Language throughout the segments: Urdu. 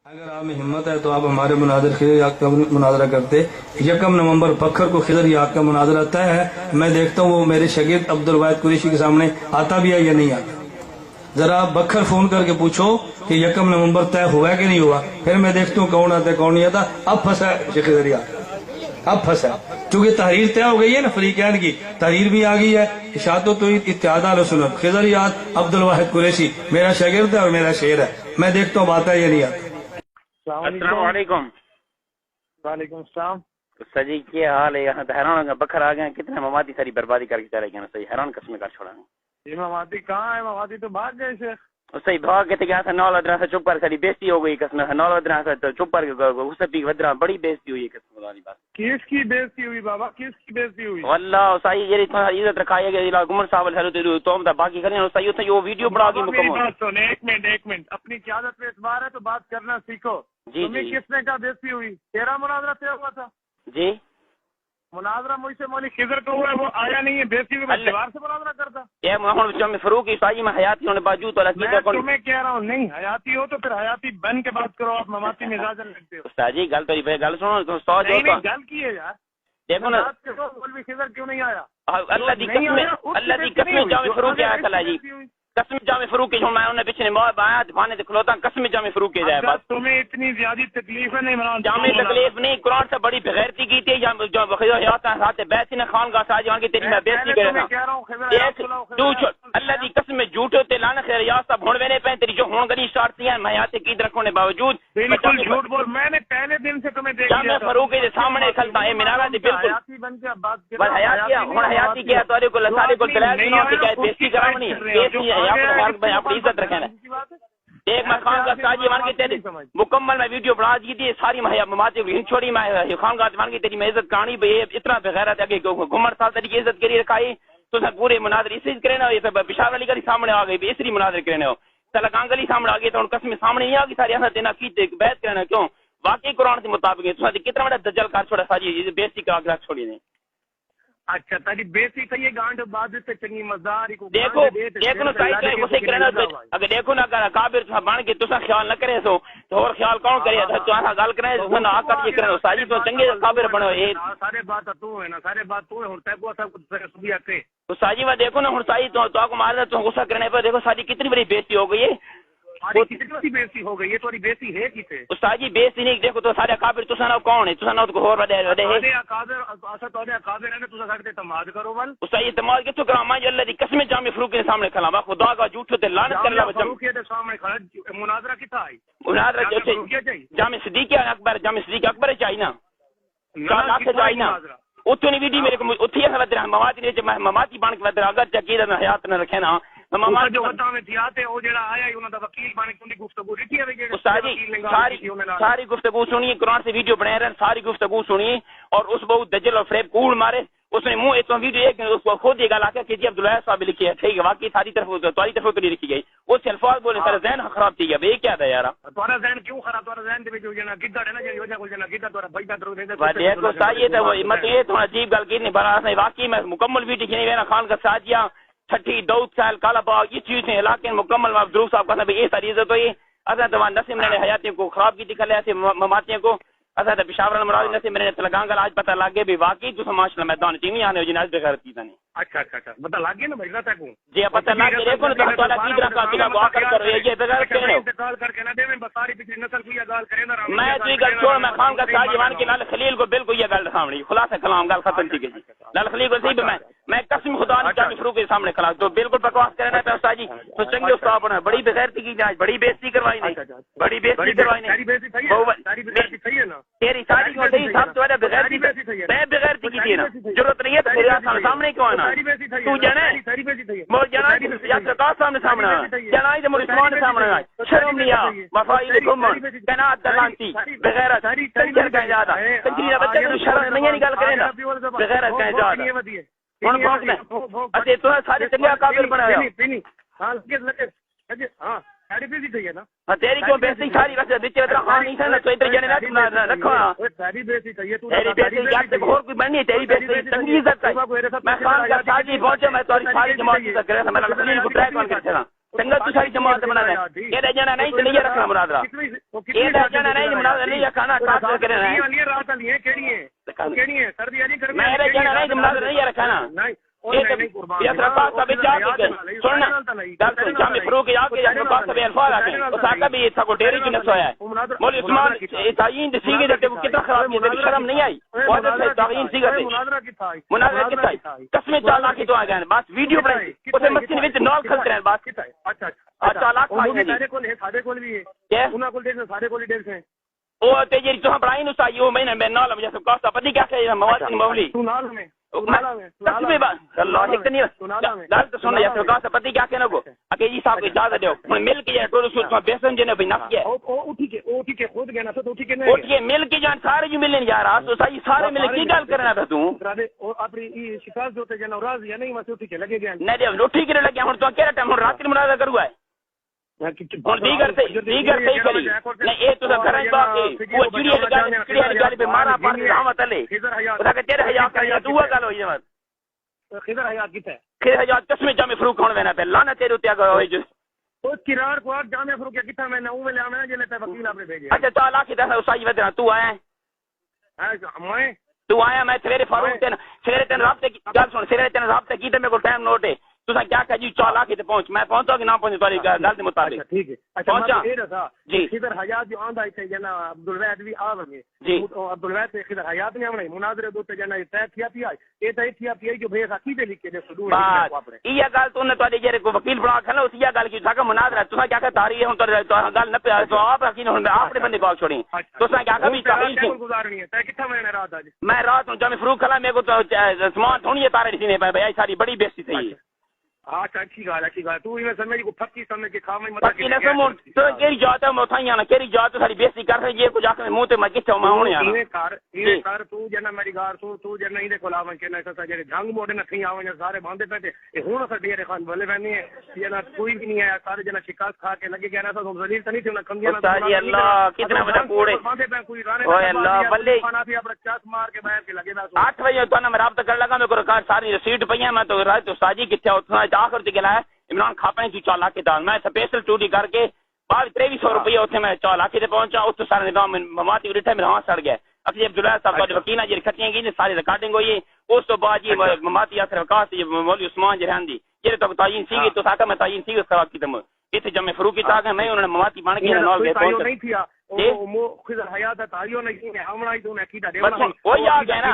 اگر آپ میں ہمت ہے تو آپ ہمارے مناظر خضر یاد کا مناظرہ کرتے. 1 نومبر پکھر کو خضر یاد کا مناظرہ طے ہے. میں دیکھتا ہوں وہ میرے شاگرد عبدالواحد قریشی کے سامنے آتا بھی ہے یا نہیں آتا. ذرا بکھر فون کر کے پوچھو کہ 1 نومبر طے ہوا ہے کہ نہیں ہوا. پھر میں دیکھتا ہوں کون آتا ہے کون نہیں آتا. اب پھنسا ہے شیخ خضر یاد, اب پھنسا چونکہ تحریر طے ہو گئی ہے نا, فریقین کی تحریر بھی آ گئی ہے. اشاعت و توحید اتحاد اہل سنت خضر یاد عبدالواحد قریشی میرا شاگرد ہے اور میرا شعر ہے. میں دیکھتا ہوں آتا ہے یا نہیں آتا. السلام علیکم. وعلیکم السلام. سجی کیا حال ہے؟ یہاں حیران ہو بکھر آ گئے, کتنے ممادی ساری بربادی کر کے چلے گئے. صحیح حیران قسم کر چھوڑا. یہ مواتی کہاں ہے؟ مواتی تو بھاگ گئے شیخ. صحیح بھاگ گئے تھے. کیا تھا نول ادرا سے چپ کر ساری بےزتی ہو گئی. قسم نول ادرا سے چپ کر کے اسے بھی ودرا بڑی بےزتی ہوئی. قسم والی بات. کس کی بےزتی ہوئی بابا؟ کس کی بےزتی ہوئی؟ واللہ صحیح یہ عزت رکھائی گئی. گمر صاحب ہے تو باقی کریں صحیح ہوتا. یہ ویڈیو بڑا گئی مکمل. ایک منٹ اپنی قیادت پہ اعتبار ہے تو بات کرنا سیکھو. جی تمہیں جی کس نے کہا بےزتی ہوئی؟ تیرا مناظرہ طے ہوا تھا. جی مناظرہ مجھ سے مولوی خضر کو ہوا ہے, وہ آیا نہیں ہے. بےزتی ہوئی میں دیوار سے مناظرہ کرتا. یہ محمد جامع فاروق عیسائی میں حیاتی ہونے باوجود اور میں تمہیں کہہ رہا ہوں نہیں حیاتی ہو تو پھر حیاتی بن کے بات کرو. آپ مماتی مزاج لگتے ہو. استاد جی گل تو گل سنو تو سو جو گل کی ہے یار. دیکھو نا مولوی خضر کیوں نہیں آیا؟ اللہ دی قسم جامع فاروق آیا کلا جی. قسم جامع فاروق جو میں انہیں پیچھے آیا دفانے سے کھلوتا. قسم جامع فاروق کے جائے بس. تمہیں اتنی زیادہ تکلیف ہے نہیں منا جامع تکلیف نہیں. قرآن سے بڑی بغیرتی کی تھی. ساتھ بیسی نے خان کا ساج کی تیری میں بیسی کرے تھا. اللہ دی قسم میں جھوٹ ہوتے لانا خیر یاد صاحب ہونے میں پہ تیری جو ہون گنی اسٹارٹ تھی ہیں میں یہاں سے قید رکھنے باوجود بالکل جھوٹ بول. میں نے پہلے دن سے تمہیں دیکھ جامع فاروق کے سامنے کھلتا ہے منارہ دی بالکل بن کے بات بس حیاتی کیا تو کو سارے کو دلائل سنو کہ بیسی کرانی بیسی ہے یا اپنی عزت رکھنا. ایک میں خان کا ساجی مان کے تیری مکمل میں ویڈیو بنا دی تھی ساری مماتی چھوڑی. میں خان کا مان کی تیری میں عزت کہانی اتنا بغیرت ہے کہ گمر صاحب تیری عزت کری رکھائی تو پورے مناظر اسی کرے نا. پشاور علی گڑھ سامنے آ گئی اسری مناظر کرنے ہو. تلکانگلی سامنے آ گئی تو قسم سامنے نہیں آ گئی ساری دینا کی بیعت کرنا کیوں واقعی قرآن کے مطابق کتنا بڑا دجل کر چھوڑا ساری بیسی کا رکھ چھوڑی نے. اچھا تاری بیسی کہیے گانڈ بعد سے چنگی مزدار کو دیکھو دیکھو نا صحیح ہے اسے کرنا. اگر دیکھو نا کابر بن کے تسا خیال نہ کرے سو تو اور خیال کون کرے تو ایسا گل کرے تو آ کر یہ کرے ساجی تو چنگے کابر بنو. یہ سارے بات تو ہے نا سارے بات تو ہے. ہن تے کو سب کچھ سبھی آتے تو ساجی میں دیکھو نا ہن ساجی تو کو مارنا تو غصہ کرنے پر دیکھو ساجی کتنی بڑی بےزتی ہو گئی ہے. کتنی بڑی بےزتی ہو گئی ہے. تھوڑی بےزتی ہے کسے استاد جی بےزتی نہیں. دیکھو تو سارے کابر تسا نہ کون ہے تسا نہ تو اور بڑے بڑے ہے. سارے کابر اسا تو کابر نے تسا ساڈے اعتماد کرو ول استاد جی اعتماد کتوں کرا میں اللہ دی قسم جامع فاروق کے سامنے کھلا میں خدا کا جھوٹ تے لعنت کر اللہ فاروق کے سامنے کھڑا مناظرہ کتا ہے مناظرہ جو جامع صدیق اکبر جامع صدیق اکبر چاہیے نا چاہیے نا اتوں نہیں ویڈیو میرے کو اتھی ہے ودرا مماتی بن کے ودرا اگر چکیدہ نہ حیات نہ رکھے نا مماتی جو وطن میں تھیاتے وہ جڑا آیا ہے انہاں دا وکیل بن کے ان دی گفتگو رٹھی ہے جڑے استاد جی ساری گفتگو سنی قرآن سے ویڈیو بنا رہے ہیں ساری گفتگو سنی اور اس بہت دجل اور فریب کوڑ مارے. اس نے منہ ایک ویڈیو ایک اس کو خود یہ گل آ کہ جی عبداللہ صاحب لکھی ہے ٹھیک ہے واقعی ساری طرف تمہاری طرف تو نہیں لکھی گئی. اس الفاظ بولے سارا ذہن خراب تھی گیا. یہ کیا تھا یار تمہارا ذہن کیوں خراب؟ تمہارا ذہن دے وچ جنا گدڑ ہے نا جی وجہ کو جنا گدڑ تمہارا بھائی دا درو دے والے کو سایہ تے مت یہ تو عجیب گل کی نہیں بنا ہے. واقعی میں مکمل ویڈیو کی نہیں خان کا ساجیا چھٹی داؤد سال کالا باغ یہ چیز ہیں علاقے مکمل عبدالرؤف صاحب کا یہ ساری عزت ہوئی. اصل تو نسیم نے حیاتیوں کو خراب کی دکھا لیا تھے مماتیوں کو. اصل تو پشاور مراد نسیم نے تلگانگل آج پتہ لگ گیا بھی واقعی تو ماشاءاللہ میدان چینی آنے جناز بغیر کی تھا نہیں. اچھا اچھا اچھا پتہ لگ گیا نا بھائی رہتا کو جی پتہ لگ گیا. دیکھو نا تو کی طرح کا دلا دعا کر یہ بغیر کرے انتقال کر کے نہ دے میں بساری پچھلی نسل کو یہ گال کرے نا. میں تو گل چھوڑ میں خان کا ساج جوان کے لال خلیل کو بالکل یہ گل سامنے خلاصہ کلام گل ختم تھی گئی. لال خلیل کو صحیح میں قسم خدا نے جامع فاروق کے سامنے کھلا تو بالکل بکواس کرنا ہے استاد جی. تو چنگے استاد بنا بڑی بغیرتی کی جائے بڑی بےزتی کروائی نہیں بڑی بےزتی کروائی نہیں. ساری بےزتی صحیح ہے نا تیری ساری کو صحیح سب تو بغیرتی میں بغیرتی کی تھی نا ضرورت نہیں ہے تو میرے سامنے کیوں آنا تو جانے مور جانا یا سرکار سامنے آنا جانا ہے مور عثمان سامنے آئے شرم نہیں آ وفائی گمن کائنات دلانتی بغیرت کنجر کا جاتا کنجری بچے کو شرم نہیں نکال کرے نا بغیرت کا جاتا کون کون میں اچھا تو سارے چنگا قابل بنایا ہاں ہاں ساری بےزتی تھی ہے نا. تیری کو بےزتی ساری ویسے بیچ ادھر ہاں نہیں تھا تو ادھر جانے نہ رکھو. ساری بےزتی تھی تو تیری بےزتی یاد سے اور کوئی بننی تیری بےزتی چنگی عزت ہے. میں خان کا ساجی پہنچا میں تمہاری ساری جماعت سے کرے تھا میں خلیل کو ٹریک کر کے تھا سنگت تو ساری جماعت بنا رہے ہیں یہ رہ جانا نہیں تو نہیں رکھنا مناظرہ یہ رہ جانا نہیں مناظرہ نہیں رکھنا ٹاسک کرنا ہے یہ رات والی ہے کیڑی ہے سردی نہیں کرنا میں رہ جانا نہیں تو مناظرہ نہیں رکھنا یہ سرکار کا بچا کے سننا ڈاکٹر جامع فروغ آ کے سرکار کا الفاظ آ کے اس کا بھی تھا کو ڈیری کی نسو ہے مولوی عثمان تعین سیگے دیتے وہ کتنا خراب کیا تیری شرم نہیں آئی واضح سے تعین سیگا تھے مناظرہ کتا ہے قسمیں 4 لاکھ کی تو آ گئے بس ویڈیو بنائی اسے مسجد وچ نال کھلتے ہیں بس اچھا 4 لاکھ آئی نہیں سارے کول بھی ہے کیا انہاں کول دیکھ سارے کول ڈیل سے او تے جی تو بڑائی نو سایو میں نے نال مجھے سب کا پتہ کیا کہ مواد مولی تو نال میں تسبیح بات اللہ ایک نہیں دال تو سن یا تو کا پتہ کیا کہنا کو کہ جی صاحب اجازت دیو مل کے ٹورو سو بیسن جنے بھی نہ کیا او اٹھی کے خود گیا نا تو اٹھی کے نہیں اٹھ کے مل کے جان سارے جو ملنے یار تو صحیح سارے مل کی گل کرنا تھا تو او اپنی شکایت جو تے جنا راضی یا نہیں مسے اٹھی کے لگے گیا نہیں دے اٹھی کے لگا ہن تو کہہ رہا ہن رات مناظرہ کروا ہے دیگر سے ہی کری نہیں یہ تو گھر باقی وہ چڑیا لگا پہ مارا پار رحمت علیہ خدا کہ تیرے حیا کا تو وہ گل ہوئی جماعت خضر حیات کیتا ہے خضر حیات قسم جامع فروغ ہون وینا پہ لانا تیرے تے ہوئی جو او کرار کو جامع فروغ کیتا میں نہ میں لے آویں جے تے وکیل اپ نے بھیجے اچھا 4 لاکھ کی دس صحیح ودنا تو آیا میں تو آیا میں سویرے فاروق تے سویرے تے رابطے کی گل سن سویرے تے رابطے کی تے میرے کو ٹائم نوٹ ہے تو کیا کہ جی 4 لاکھ تے پہنچ میں پہنچا کہ نہ پہنچ تاری گل دے مطابق ٹھیک ہے اچھا میں یہ رہا جی خضر حیات جو آندا ہے جنا عبدالوہید بھی آوے جی عبدالوہید سے خضر حیات نے آوے مناظرے دو تے جنا طے کیا پیا یہ تے کیا پیا جو بے عقیدے لکھ کے دے سدو یہ گل تو نے تواڈے جڑے کو وکیل بنا کھنا اس یہ گل کی تھا کہ مناظرہ تو کیا کہ تاریخ ہن تو گل نہ پیا تو آپ رکھی ہن آپ نے بندے کو چھوڑی تو کیا کہ بھی تاریخ گزارنی ہے تے کتھا میں رات اج میں رات نو جامع فروغ کھلا میرے کو تو سامان تھوڑی تارے نہیں پے بھائی ساری بڑی بےزتی تھی ہاں اچھی گال تو میں سمجھ کو پھکی سمجھ کے کھا میں پھکی نہ سمجھ تو کیڑی جات ہے متھائیاں نہ کیڑی جات ساری بےزتی کر رہی ہے کچھ آکھے منہ تے میں کتے میں ہونے آ یہ کر تو جنا میری گار تو جنا نہیں دے کولاون کے نہ سا جڑے جنگ موڑے نہ تھی آویں سارے باندھے پے تے ہن اسا ڈیرے خان بولے وینے یہ نہ کوئی بھی نہیں آیا سارے جنا شکایت کھا کے لگے گیا نہ تو ذلیل نہیں تھی نہ کندیاں نہ جی اللہ کتنا بڑا کوڑے باندھے پے کوئی رانے اوے اللہ بلے کھانا بھی اپنا چاس مار کے بیٹھ کے لگے 8 بجے تو میں رابطہ کر لگا میرے کو ساری رسیٹ پئی میں تو رات تو ساجی کتے اتنا آخر تے گلا عمران کھاپنے کی 4 لاکھ کی دال میں سپیشل ٹوٹی کر کے بعد 2300 روپیہ اتنے میں 4 لاکھ تے پہنچا اس تو سارے نظام مماتی اٹھے میرا ہاں سڑ گیا اکثر عبداللہ صاحب کا وکیل جی کھٹیاں گئی ساری ریکارڈنگ ہوئی اس تو بعد یہ مماتی اثر وکاس مولوی عثمان جی رہندی جے تو تعین سی تو ساکا میں تعین سی اس کا کی تم ایتھے جمع فروغ کی تاکہ میں انہوں نے مماتی بن کے نال گئے پہنچ نہیں تھیا او خضر حیات تاریو نہیں ہے ہمڑا ہی تو نے کیتا دیونا وہ یا گیا نا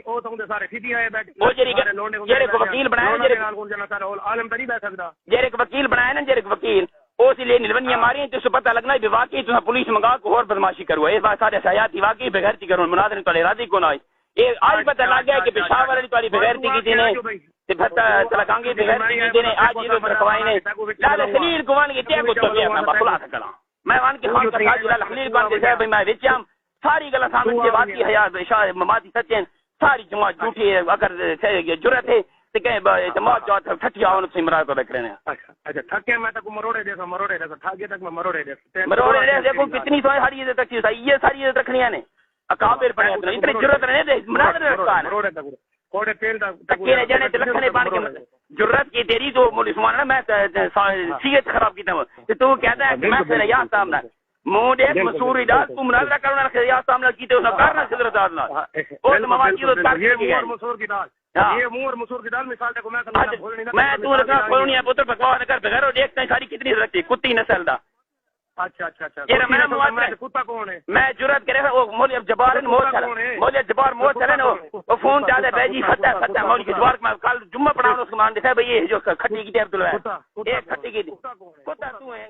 او تو سارے سیدھی آئے بیٹھ وہ جڑے کو وکیل بنایا جڑے نال کون جنا سارا عالم تری بیٹھ سکدا جڑے کو وکیل بنایا نا جڑے کو وکیل اس لیے نلونیاں ماری تو سے پتہ لگنا ہے واقعی تو پولیس منگا کو اور بدماشی کرو اس بات سارے حیاتی واقعی بغیرتی کرو مناظر تو راضی کو نہ یہ آج پتہ لگ گیا کہ پشاور والی تاری بغیرتی کی دینے تے پتہ چلا کانگی بغیرتی کی دینے آج یہ لوگ رکھوائے نے لال خلیل کو وان کے تے کو تو گیا میں بخلا کلا میں وان کے خان کا تاج لال خلیل کو کے صاحب میں وچام ساری گلا سامنے سے بات کی حیات شاہ مماتی سچن ساری جماعت جھوٹی ہے اگر جرأت ہے تے کہ جماعت جو ٹھٹیا ان سے مراد کو رکھ رہے ہیں اچھا تھکے میں تک مروڑے دے تھاگے تک میں مروڑے دے دیکھو کتنی ساری عزت رکھی یہ ساری عزت رکھنی ہے نے اکابر پڑے اتنی ضرورت نہیں دے مناظر رکھا ہے مروڑے تک کوڑے تیل تکے جنے تے لکھنے پان کے ضرورت کی تیری تو مولوی عثمان نا میں صحت خراب کیتا ہوں تو کہتا ہے کہ میں سے یا سامنا موڈ ایک مسوری ڈال تو مناظرہ کرنا یا سامنا کیتے اس کرنا حضرت دال اور مواقع تو کر کے مسور کی دال یہ مور مسور کی دال مثال تے کو میں تو رکھا کھولنی ہے پتر پکوان کر بغیر دیکھتا ساری کتنی رکھتی کتی نسل دا اچھا یہ میں کتا کون ہے میں جرأت کرے وہ مولوی جبار مولوی جبار موت چلے نا وہ فون ڈالے بھائی فتح مولوی جبار میں کل جمعہ پڑھاؤں اس کو مان دکھا بھائی یہ جو کھٹی کی عبداللہ ہے یہ کھٹی کی کتا تو ہے